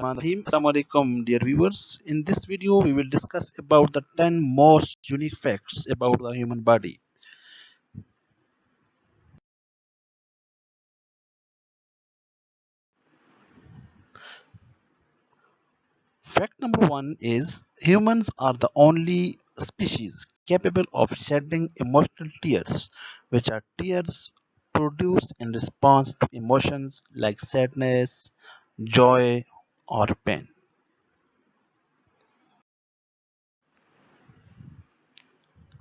Assalamu alaikum, dear viewers. In this video, we will discuss about the 10 most unique facts about the human body. Fact number 1 is humans are the only species capable of shedding emotional tears, which are tears produced in response to emotions like sadness, joy, or pain.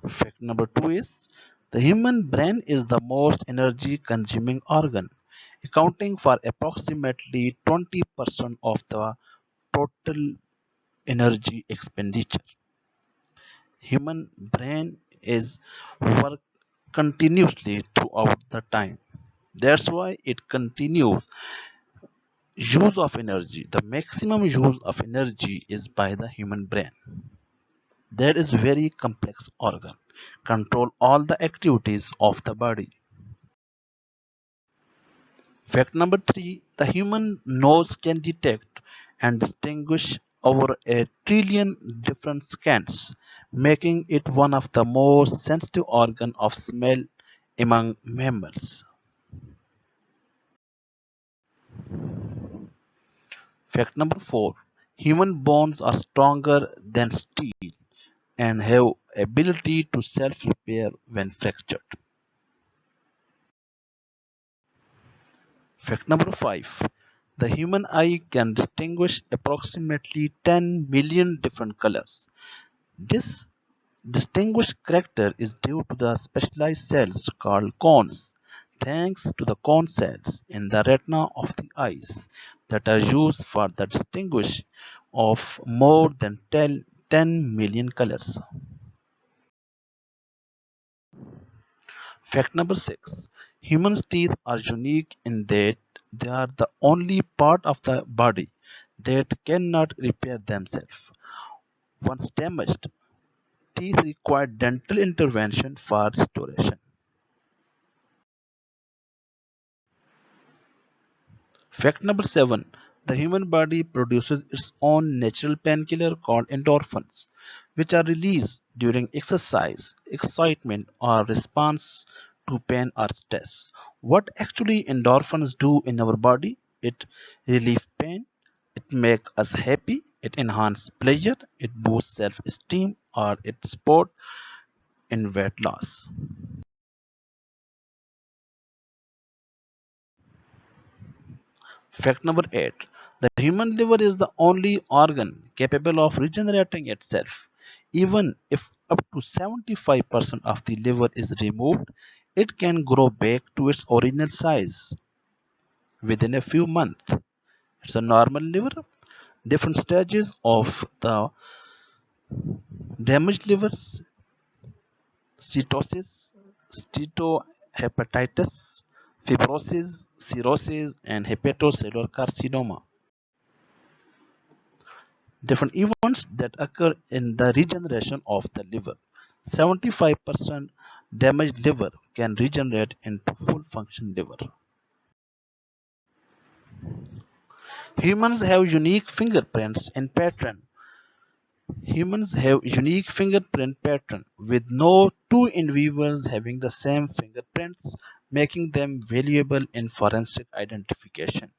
Fact number 2 is the human brain is the most energy consuming organ, accounting for approximately 20% of the total energy expenditure. Human brain is work continuously throughout the time. That's why it continues use of energy. The maximum use of energy is by the human brain. That is very complex organ. Control all the activities of the body. Fact number 3, the human nose can detect and distinguish over a trillion different scents, making it one of the most sensitive organs of smell among mammals. Fact number 4, human bones are stronger than steel and have ability to self-repair when fractured. Fact number 5, the human eye can distinguish approximately 10 million different colors. This distinguished character is due to the specialized cells called cones, thanks to the cone cells in the retina of the eyes that are used for the distinguish of more than 10 million colors. Fact number 6. Humans' teeth are unique in that they are the only part of the body that cannot repair themselves. Once damaged, teeth require dental intervention for restoration. Fact number 7. The human body produces its own natural painkiller called endorphins, which are released during exercise, excitement, or response to pain or stress. What actually endorphins do in our body? It relieves pain, it makes us happy, it enhances pleasure, it boosts self-esteem, or it supports in weight loss. Fact number 8. The human liver is the only organ capable of regenerating itself. Even if up to 75% of the liver is removed, it can grow back to its original size within a few months. It's a normal liver. Different stages of the damaged livers: cytosis, steatohepatitis, fibrosis, cirrhosis, and hepatocellular carcinoma. Different events that occur in the regeneration of the liver. 75% damaged liver can regenerate into full function liver. Humans have unique fingerprints and pattern. Humans have unique fingerprint pattern with no two individuals having the same fingerprints, making them valuable in forensic identification.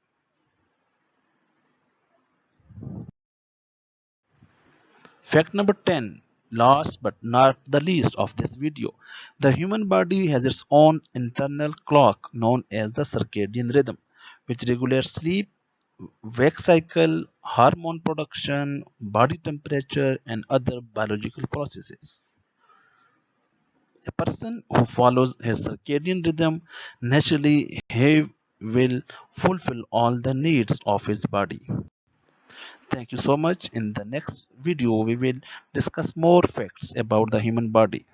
Fact number 10, last but not the least of this video. The human body has its own internal clock known as the circadian rhythm, which regulates sleep, wake cycle, hormone production, body temperature, and other biological processes. A person who follows his circadian rhythm naturally he will fulfill all the needs of his body. Thank you so much. In the next video, we will discuss more facts about the human body.